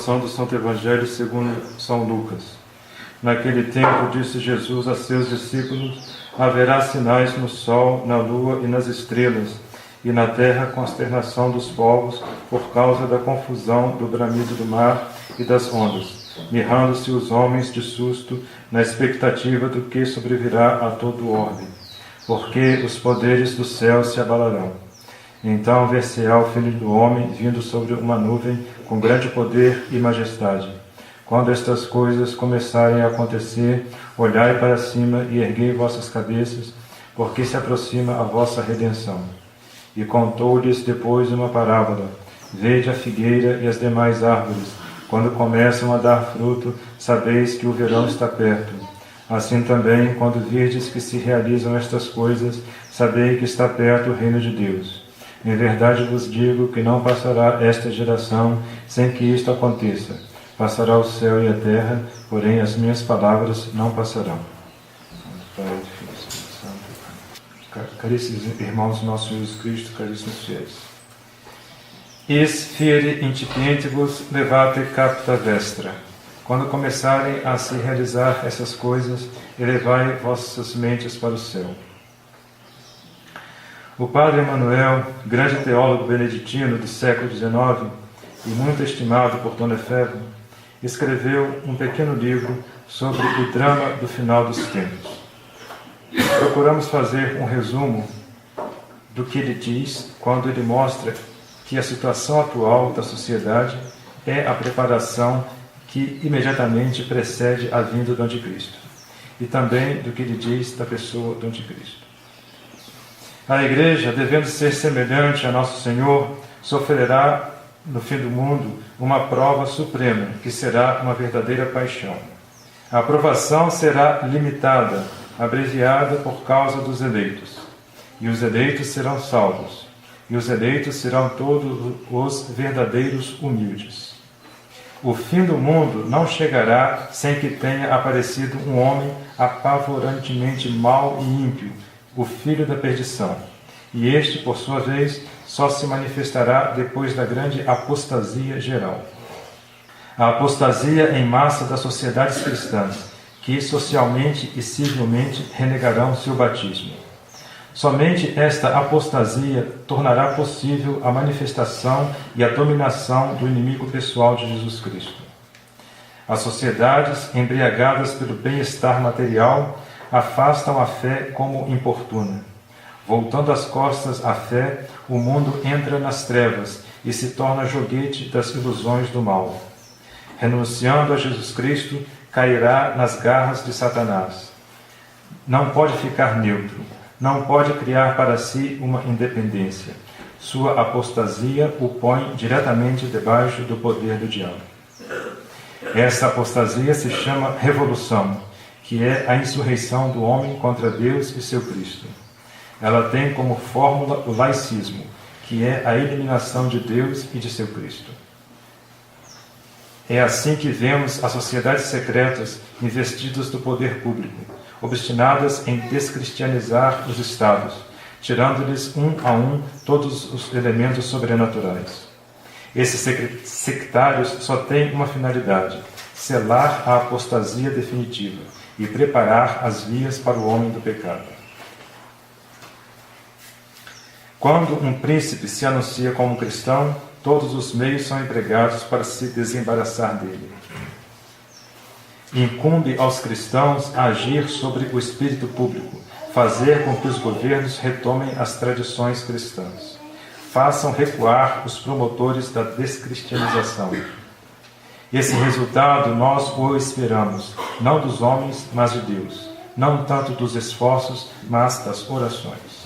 Do Santo Evangelho segundo São Lucas. Naquele tempo disse Jesus a seus discípulos: haverá sinais no sol, na lua e nas estrelas, e na terra consternação dos povos por causa da confusão do bramido do mar e das ondas, mirrando-se os homens de susto na expectativa do que sobrevirá a todo orbe, porque os poderes do céu se abalarão. Então ver-se-á o Filho do Homem vindo sobre uma nuvem com grande poder e majestade. Quando estas coisas começarem a acontecer, olhai para cima e erguei vossas cabeças, porque se aproxima a vossa redenção. E contou-lhes depois uma parábola: vede a figueira e as demais árvores. Quando começam a dar fruto, sabeis que o verão está perto. Assim também, quando virdes que se realizam estas coisas, sabei que está perto o reino de Deus. Em verdade vos digo que não passará esta geração sem que isto aconteça. Passará o céu e a terra, porém as minhas palavras não passarão. Caríssimos irmãos, nosso Jesus Cristo, caríssimos fiéis. Is fieri incipientibus levate capta vestra. Quando começarem a se realizar essas coisas, elevai vossas mentes para o céu. O padre Emmanuel, grande teólogo beneditino do século XIX e muito estimado por Dom Lefebvre, escreveu um pequeno livro sobre o drama do final dos tempos. Procuramos fazer um resumo do que ele diz quando ele mostra que a situação atual da sociedade é a preparação que imediatamente precede a vinda do Anticristo, e também do que ele diz da pessoa do Anticristo. A Igreja, devendo ser semelhante a Nosso Senhor, sofrerá no fim do mundo uma prova suprema, que será uma verdadeira paixão. A aprovação será limitada, abreviada por causa dos eleitos. E os eleitos serão salvos. E os eleitos serão todos os verdadeiros humildes. O fim do mundo não chegará sem que tenha aparecido um homem apavorantemente mau e ímpio, o filho da perdição. E este, por sua vez, só se manifestará depois da grande apostasia geral. A apostasia em massa das sociedades cristãs, que socialmente e civilmente renegarão seu batismo. Somente esta apostasia tornará possível a manifestação e a dominação do inimigo pessoal de Jesus Cristo. As sociedades, embriagadas pelo bem-estar material, afastam a fé como importuna. Voltando as costas à fé, o mundo entra nas trevas e se torna joguete das ilusões do mal. Renunciando a Jesus Cristo, cairá nas garras de Satanás. Não pode ficar neutro, não pode criar para si uma independência. Sua apostasia o põe diretamente debaixo do poder do diabo. Essa apostasia se chama revolução, que é a insurreição do homem contra Deus e seu Cristo. Ela tem como fórmula o laicismo, que é a eliminação de Deus e de seu Cristo. É assim que vemos as sociedades secretas investidas do poder público, obstinadas em descristianizar os estados, tirando-lhes um a um todos os elementos sobrenaturais. Esses sectários só têm uma finalidade: selar a apostasia definitiva e preparar as vias para o homem do pecado. Quando um príncipe se anuncia como cristão, todos os meios são empregados para se desembaraçar dele. Incumbe aos cristãos agir sobre o espírito público, fazer com que os governos retomem as tradições cristãs. Façam recuar os promotores da descristianização. Esse resultado nós o esperamos, não dos homens, mas de Deus, não tanto dos esforços, mas das orações.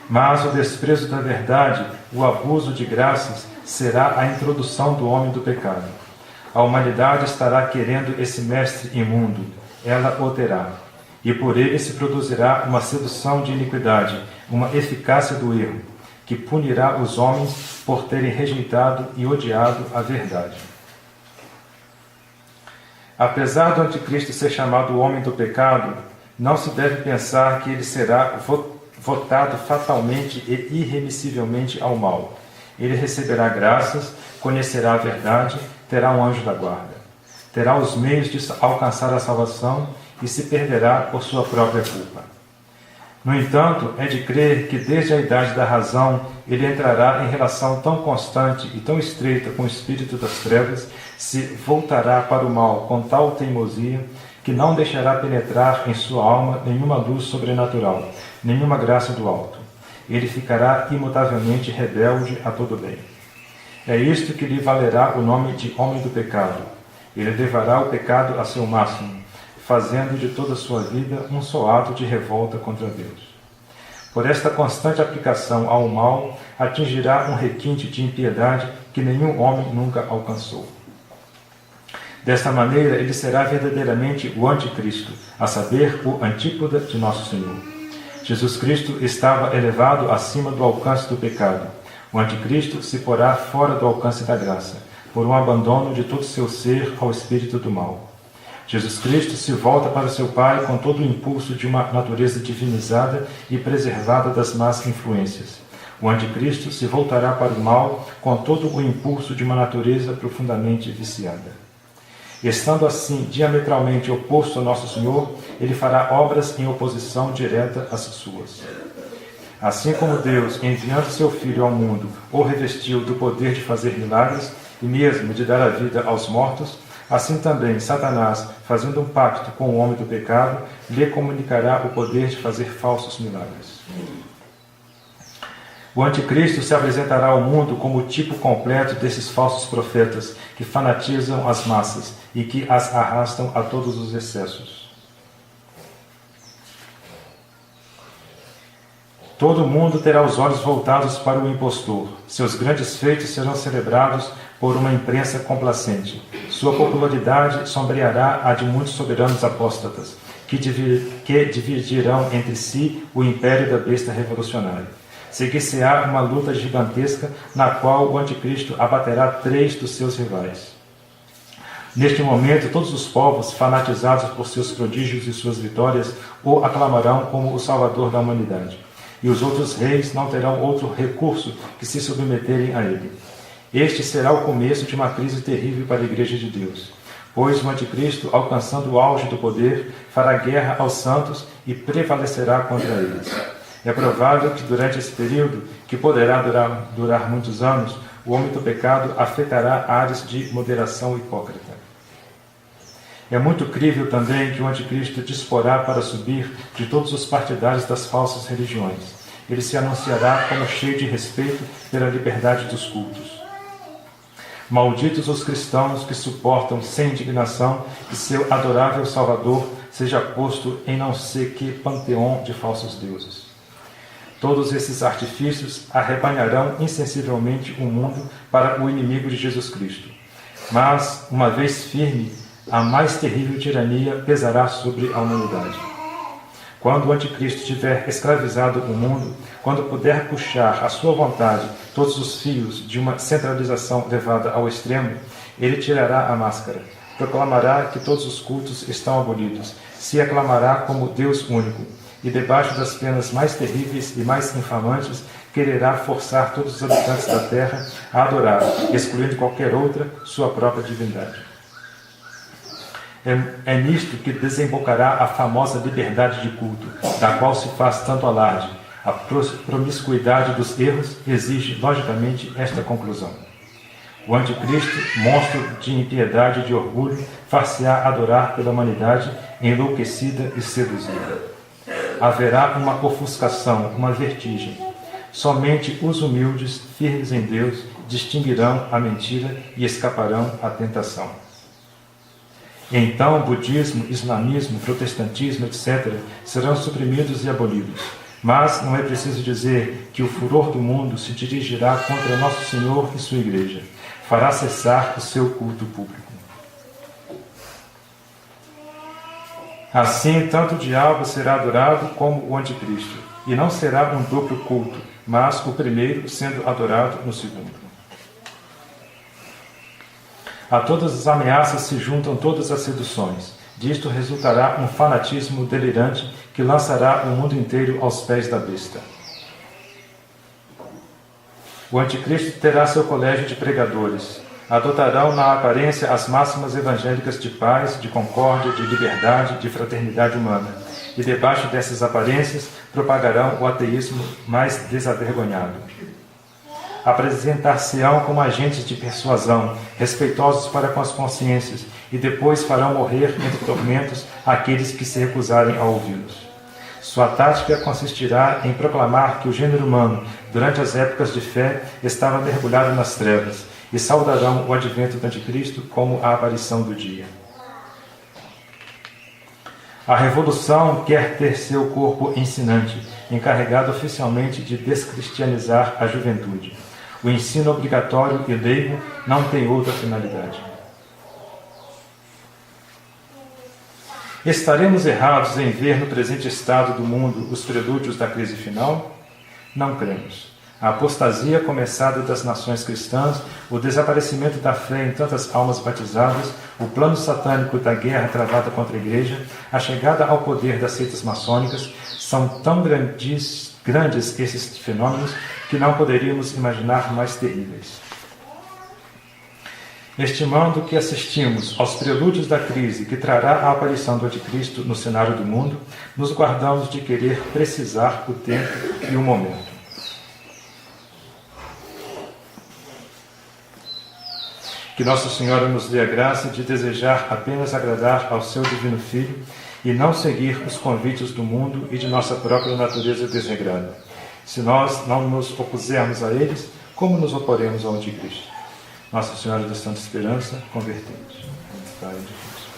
Mas o desprezo da verdade, o abuso de graças, será a introdução do homem do pecado. A humanidade estará querendo esse mestre imundo, ela o terá. E por ele se produzirá uma sedução de iniquidade, uma eficácia do erro, que punirá os homens por terem rejeitado e odiado a verdade. Apesar do anticristo ser chamado o homem do pecado, não se deve pensar que ele será votado fatalmente e irremissivelmente ao mal. Ele receberá graças, conhecerá a verdade, terá um anjo da guarda. Terá os meios de alcançar a salvação e se perderá por sua própria culpa. No entanto, é de crer que desde a idade da razão ele entrará em relação tão constante e tão estreita com o espírito das trevas, se voltará para o mal com tal teimosia, que não deixará penetrar em sua alma nenhuma luz sobrenatural, nenhuma graça do alto. Ele ficará imutavelmente rebelde a todo bem. É isto que lhe valerá o nome de homem do pecado. Ele levará o pecado a seu máximo, fazendo de toda a sua vida um só ato de revolta contra Deus. Por esta constante aplicação ao mal, atingirá um requinte de impiedade que nenhum homem nunca alcançou. Desta maneira, ele será verdadeiramente o anticristo, a saber, o antípoda de nosso Senhor. Jesus Cristo estava elevado acima do alcance do pecado. O anticristo se porá fora do alcance da graça, por um abandono de todo seu ser ao espírito do mal. Jesus Cristo se volta para seu Pai com todo o impulso de uma natureza divinizada e preservada das más influências. O anticristo se voltará para o mal com todo o impulso de uma natureza profundamente viciada. Estando assim diametralmente oposto a Nosso Senhor, ele fará obras em oposição direta às suas. Assim como Deus, enviando seu Filho ao mundo, o revestiu do poder de fazer milagres e mesmo de dar a vida aos mortos, assim também Satanás, fazendo um pacto com o homem do pecado, lhe comunicará o poder de fazer falsos milagres. O anticristo se apresentará ao mundo como o tipo completo desses falsos profetas que fanatizam as massas e que as arrastam a todos os excessos. Todo mundo terá os olhos voltados para o impostor. Seus grandes feitos serão celebrados por uma imprensa complacente. Sua popularidade sombreará a de muitos soberanos apóstatas, que dividirão entre si o império da besta revolucionária. Seguir-se-á uma luta gigantesca na qual o anticristo abaterá 3 dos seus rivais. Neste momento, todos os povos, fanatizados por seus prodígios e suas vitórias, o aclamarão como o salvador da humanidade. E os outros reis não terão outro recurso que se submeterem a ele. Este será o começo de uma crise terrível para a Igreja de Deus, pois o anticristo, alcançando o auge do poder, fará guerra aos santos e prevalecerá contra eles. É provável que durante esse período, que poderá durar muitos anos, o homem do pecado afetará áreas de moderação hipócrita. É muito crível também que o anticristo disporá para subir de todos os partidários das falsas religiões. Ele se anunciará como cheio de respeito pela liberdade dos cultos. Malditos os cristãos que suportam sem indignação que seu adorável Salvador seja posto em não sei que panteão de falsos deuses. Todos esses artifícios arrebanharão insensivelmente o mundo para o inimigo de Jesus Cristo. Mas, uma vez firme, a mais terrível tirania pesará sobre a humanidade. Quando o anticristo tiver escravizado o mundo, quando puder puxar à sua vontade todos os fios de uma centralização levada ao extremo, ele tirará a máscara, proclamará que todos os cultos estão abolidos, se aclamará como Deus único, e debaixo das penas mais terríveis e mais infamantes, quererá forçar todos os habitantes da terra a adorar, excluindo qualquer outra, sua própria divindade. É nisto que desembocará a famosa liberdade de culto, da qual se faz tanto alarde. A promiscuidade dos erros exige, logicamente, esta conclusão. O anticristo, monstro de impiedade e de orgulho, far-se-á adorar pela humanidade enlouquecida e seduzida. Haverá uma ofuscação, uma vertigem. Somente os humildes, firmes em Deus, distinguirão a mentira e escaparão à tentação. Então, budismo, islamismo, protestantismo, etc., serão suprimidos e abolidos. Mas não é preciso dizer que o furor do mundo se dirigirá contra Nosso Senhor e sua Igreja. Fará cessar o seu culto público. Assim, tanto o diabo será adorado como o anticristo, e não será um duplo culto, mas o primeiro sendo adorado no segundo. A todas as ameaças se juntam todas as seduções. Disto resultará um fanatismo delirante que lançará o mundo inteiro aos pés da besta. O anticristo terá seu colégio de pregadores. Adotarão na aparência as máximas evangélicas de paz, de concórdia, de liberdade, de fraternidade humana. E debaixo dessas aparências propagarão o ateísmo mais desavergonhado. Apresentar-se-ão como agentes de persuasão, respeitosos para com as consciências, e depois farão morrer entre tormentos aqueles que se recusarem a ouvi-los. Sua tática consistirá em proclamar que o gênero humano, durante as épocas de fé, estava mergulhado nas trevas, e saudarão o advento do anticristo como a aparição do dia. A revolução quer ter seu corpo ensinante, encarregado oficialmente de descristianizar a juventude. O ensino obrigatório e leigo não tem outra finalidade. Estaremos errados em ver no presente estado do mundo os prelúdios da crise final? Não cremos. A apostasia começada das nações cristãs, o desaparecimento da fé em tantas almas batizadas, o plano satânico da guerra travada contra a Igreja, a chegada ao poder das seitas maçônicas, são tão grandes esses fenômenos que não poderíamos imaginar mais terríveis. Estimando que assistimos aos prelúdios da crise que trará a aparição do anticristo no cenário do mundo, nos guardamos de querer precisar o tempo e o momento. Que Nossa Senhora nos dê a graça de desejar apenas agradar ao seu Divino Filho e não seguir os convites do mundo e de nossa própria natureza desregrada. Se nós não nos opusermos a eles, como nos oporemos ao anticristo? Nossa Senhora da Santa Esperança, convertemos. Pai de Deus.